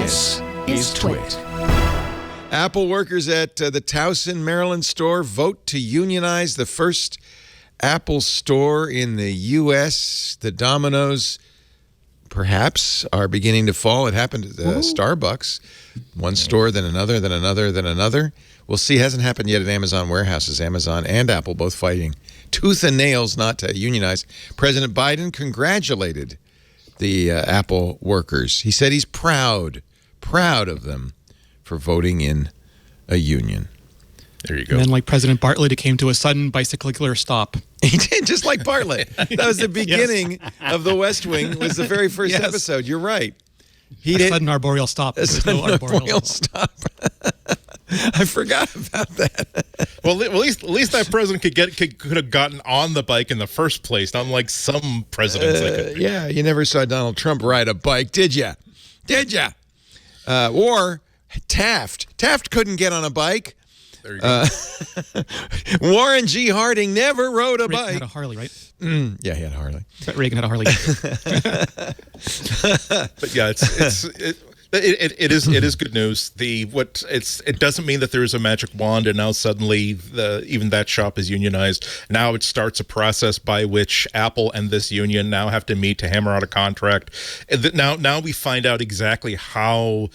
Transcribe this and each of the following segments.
This is TWiT. Apple workers at the Towson, Maryland store vote to unionize the first Apple store in the U.S. The dominoes, perhaps, are beginning to fall. It happened at Starbucks. One store, then another, then another, then another. We'll see. It hasn't happened yet at Amazon warehouses. Amazon and Apple both fighting tooth and nails not to unionize. President Biden congratulated the Apple workers. He said he's proud of them for voting in a union. There you go. And then, like President Bartlett, it came to a sudden bicycler stop. He did, just like Bartlett. That was the beginning of The West Wing, was the very first episode. You're right. A sudden arboreal stop. A sudden arboreal stop. I forgot about that. Well, at least that president could have gotten on the bike in the first place, not like some presidents. Yeah, you never saw Donald Trump ride a bike, did you? Or Taft. Taft couldn't get on a bike. There you go. Warren G. Harding never rode a bike. He had a Harley, right? Yeah, he had a Harley. Reagan had a Harley. But yeah, it is good news. It doesn't mean that there is a magic wand and now suddenly even that shop is unionized. Now it starts a process by which Apple and this union now have to meet to hammer out a contract. Now we find out exactly how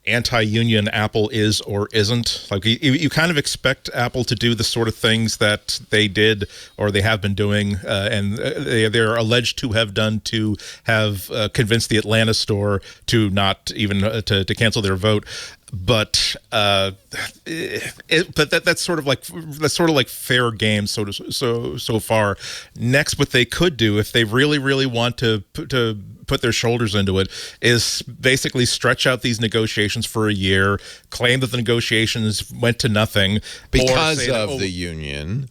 anti-union Apple is or isn't. Like you kind of expect Apple to do the sort of things that they did or they have been doing, and they're alleged to have done, to have convinced the Atlanta store to not even to cancel their vote. But that's sort of like fair game so far. Next, what they could do if they really want to put their shoulders into it is basically stretch out these negotiations for a year, claim that the negotiations went to nothing because of the union,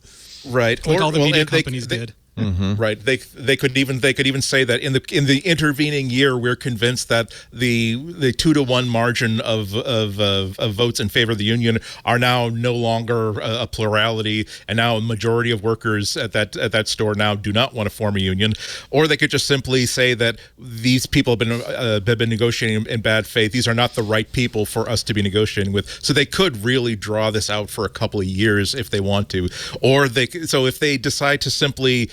right? Like all the media companies did. Mm-hmm. Right. They could even say that in the intervening year, we're convinced that the 2-to-1 margin of votes in favor of the union are now no longer a plurality, and now a majority of workers at that store now do not want to form a union. Or they could just simply say that these people have been negotiating in bad faith. These are not the right people for us to be negotiating with. So they could really draw this out for a couple of years if they want to. Or if they decide to simply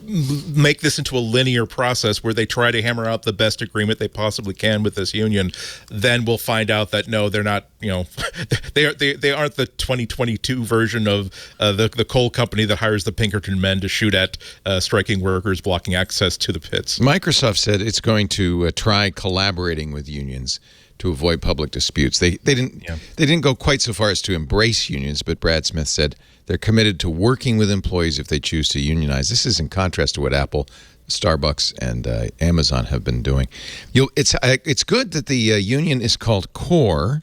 make this into a linear process where they try to hammer out the best agreement they possibly can with this union, then we'll find out that no, they're not. They aren't the 2022 version of the coal company that hires the Pinkerton men to shoot at striking workers blocking access to the pits. Microsoft said it's going to try collaborating with unions to avoid public disputes. They didn't go quite so far as to embrace unions, but Brad Smith said they're committed to working with employees if they choose to unionize. This is in contrast to what Apple, Starbucks, and Amazon have been doing. It's good that the union is called CORE.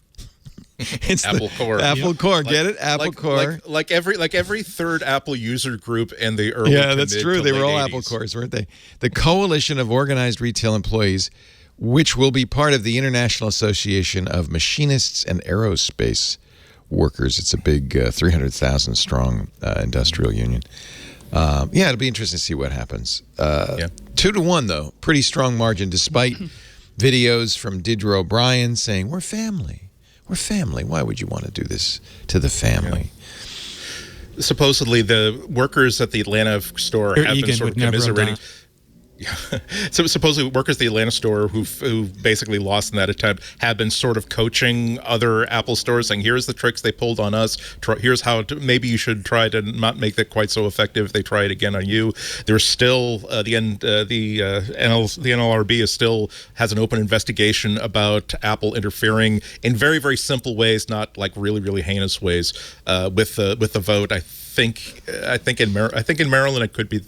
It's Apple Core. Apple Core, get it? Apple Core. Like every third Apple user group in the early that's true. They were all 80s. Apple Cores, weren't they? The Coalition of Organized Retail Employees, which will be part of the International Association of Machinists and Aerospace Workers. It's a big 300,000 strong industrial union. It'll be interesting to see what happens. 2-to-1 though, pretty strong margin, despite videos from Deirdre O'Brien saying we're family. Why would you want to do this to the family? Yeah. Supposedly, the workers at the Atlanta store have been sort of commiserating. So supposedly workers at the Atlanta store who basically lost in that attempt have been sort of coaching other Apple stores, saying, here's the tricks they pulled on us. Here's how maybe you should try to not make that quite so effective if they try it again on you. There's still the NLRB has an open investigation about Apple interfering in very, very simple ways, not like really, really heinous ways with the vote. I think in Maryland it could be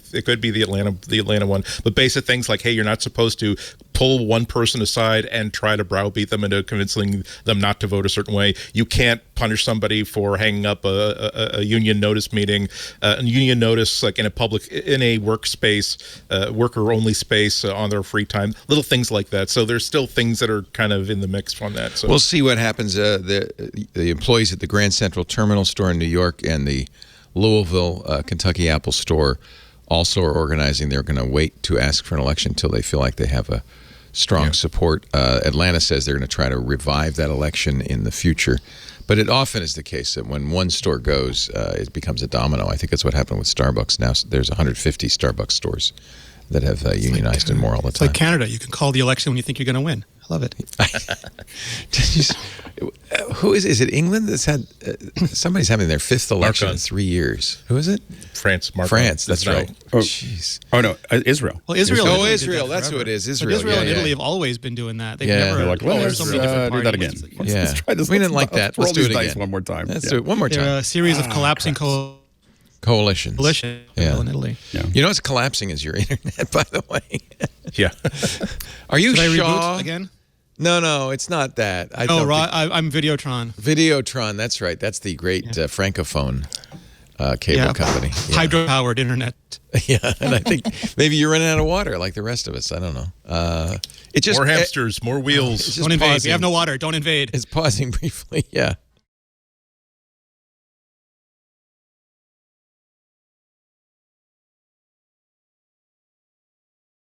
the Atlanta one, but basic things like, hey, you're not supposed to pull one person aside and try to browbeat them into convincing them not to vote a certain way. You can't punish somebody for hanging up a union notice meeting, a union notice like in a workspace, worker only space on their free time, little things like that. So there's still things that are kind of in the mix from that. So we'll see what happens. The employees at the Grand Central Terminal store in New York and the Louisville, Kentucky Apple store also are organizing. They're going to wait to ask for an election until they feel like they have a strong support. Atlanta says they're going to try to revive that election in the future. But it often is the case that when one store goes, it becomes a domino. I think that's what happened with Starbucks. Now there's 150 Starbucks stores that have unionized and more all the time. It's like Canada. You can call the election when you think you're going to win. I love it. Who is it? England that's had somebody's having their 5th election in 3 years. Who is it? France. France. That's right. Oh, jeez. Oh no, Israel. Well, Israel. Oh, Israel. That's who it is. Israel. But Israel yeah, and yeah. Italy have always been doing that. They've Yeah. never. They're like, well, there's let's so many different do that parties. again. Yeah. Let's try this. We didn't like that. Roll Let's do these it dice again. one more time. Let's Yeah. do it one more They're time. a series of collapsing Coalitions. coalitions Yeah. in Italy. Yeah. You know what's collapsing is your internet, by the way. Yeah. Are you Should I Shaw? reboot again? No, it's not that. I Oh, don't right. think- I'm Videotron. Videotron, that's right. That's the great Francophone cable company. Yeah. Hydro-powered internet. Yeah, and I think maybe you're running out of water like the rest of us. I don't know. It just More hamsters, more wheels. it's just Don't invade. pausing. We have no water. Don't invade. It's pausing briefly. Yeah.